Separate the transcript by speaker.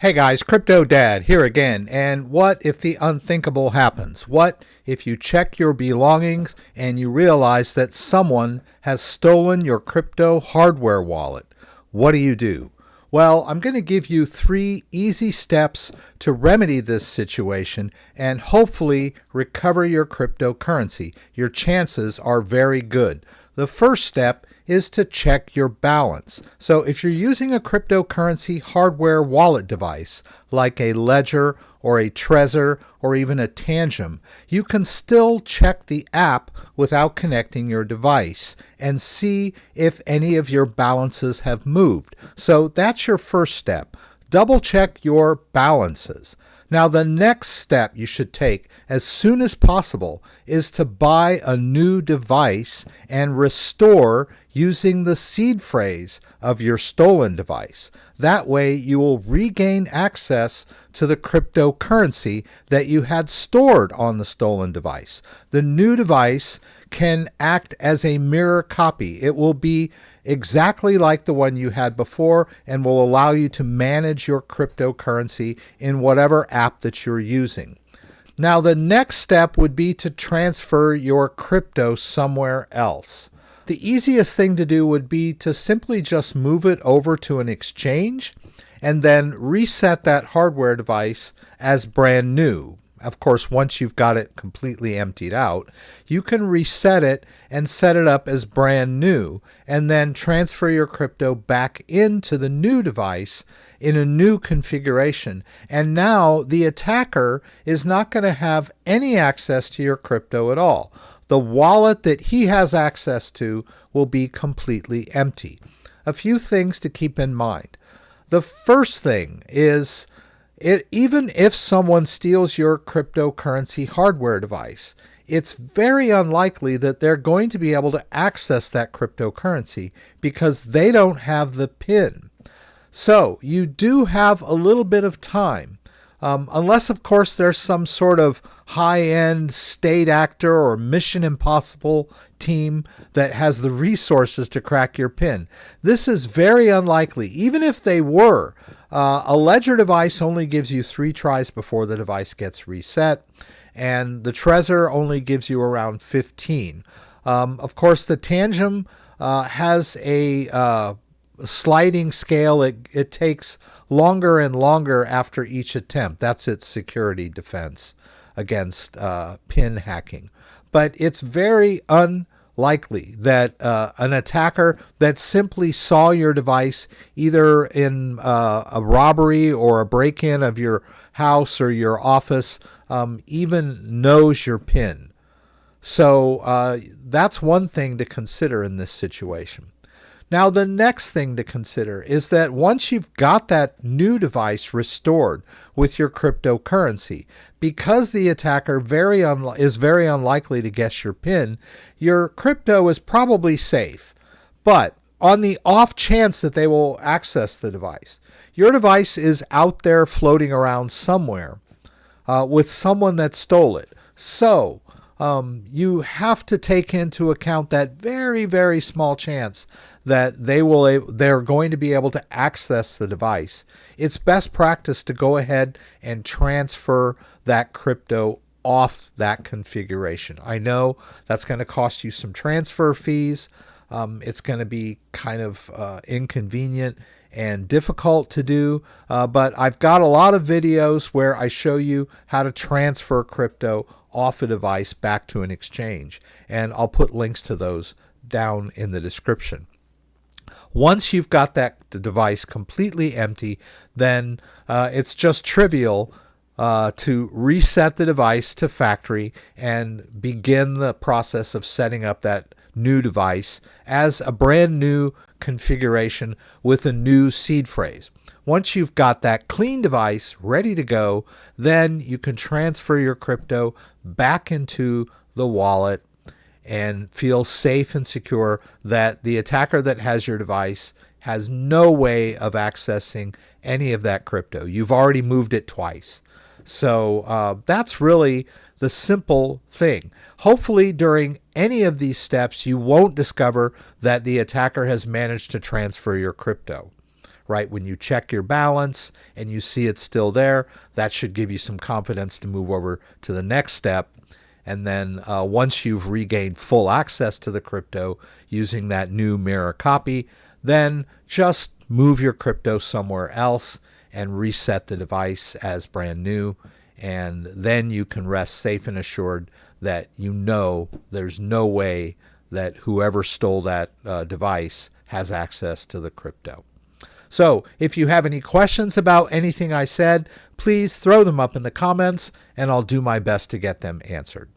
Speaker 1: Hey guys, CryptoDad here again, and what if the unthinkable happens? What if you check your belongings and you realize that someone has stolen your crypto hardware wallet? What do you do? Well, I'm going to give you 3 easy steps to remedy this situation and hopefully recover your cryptocurrency. Your chances are very good. The first step is to check your balance. So if you're using a cryptocurrency hardware wallet device like a Ledger or a Trezor or even a Tangem, you can still check the app without connecting your device and see if any of your balances have moved. So that's your first step. Double check your balances. Now, the next step you should take as soon as possible is to buy a new device and restore using the seed phrase of your stolen device. That way, you will regain access to the cryptocurrency that you had stored on the stolen device. The new device can act as a mirror copy. It will be exactly like the one you had before and will allow you to manage your cryptocurrency in whatever app that you're using. Now, the next step would be to transfer your crypto somewhere else. The easiest thing to do would be to simply just move it over to an exchange and then reset that hardware device as brand new. Of course, once you've got it completely emptied out, you can reset it and set it up as brand new and then transfer your crypto back into the new device in a new configuration. And now the attacker is not going to have any access to your crypto at all. The wallet that he has access to will be completely empty. A few things to keep in mind. The first thing is, even if someone steals your cryptocurrency hardware device, it's very unlikely that they're going to be able to access that cryptocurrency because they don't have the PIN. So you do have a little bit of time, unless, of course, there's some sort of high-end state actor or Mission Impossible team that has the resources to crack your PIN. This is very unlikely. Even if they were, a Ledger device only gives you 3 tries before the device gets reset, and the Trezor only gives you around 15. Of course, the Tangem has a sliding scale. It takes longer and longer after each attempt. That's its security defense against PIN hacking. But it's very unlikely that an attacker that simply saw your device either in a robbery or a break-in of your house or your office even knows your PIN. So that's one thing to consider in this situation. Now, the next thing to consider is that once you've got that new device restored with your cryptocurrency, because the attacker is very unlikely to guess your PIN, your crypto is probably safe. But on the off chance that they will access the device, your device is out there floating around somewhere with someone that stole it. So you have to take into account that very, very small chance that they're going to be able to access the device. It's best practice to go ahead and transfer that crypto off that configuration. I know that's going to cost you some transfer fees. It's going to be kind of inconvenient and difficult to do, but I've got a lot of videos where I show you how to transfer crypto off a device back to an exchange, and I'll put links to those down in the description. Once you've got the device completely empty, then it's just trivial to reset the device to factory and begin the process of setting up that new device as a brand new configuration with a new seed phrase. Once you've got that clean device ready to go, then you can transfer your crypto back into the wallet and feel safe and secure that the attacker that has your device has no way of accessing any of that crypto. You've already moved it twice. So that's really the simple thing. Hopefully during any of these steps, you won't discover that the attacker has managed to transfer your crypto. right? When you check your balance and you see it's still there, that should give you some confidence to move over to the next step. And then once you've regained full access to the crypto using that new mirror copy, then just move your crypto somewhere else and reset the device as brand new. And then you can rest safe and assured that you know there's no way that whoever stole that device has access to the crypto. So if you have any questions about anything I said, please throw them up in the comments and I'll do my best to get them answered.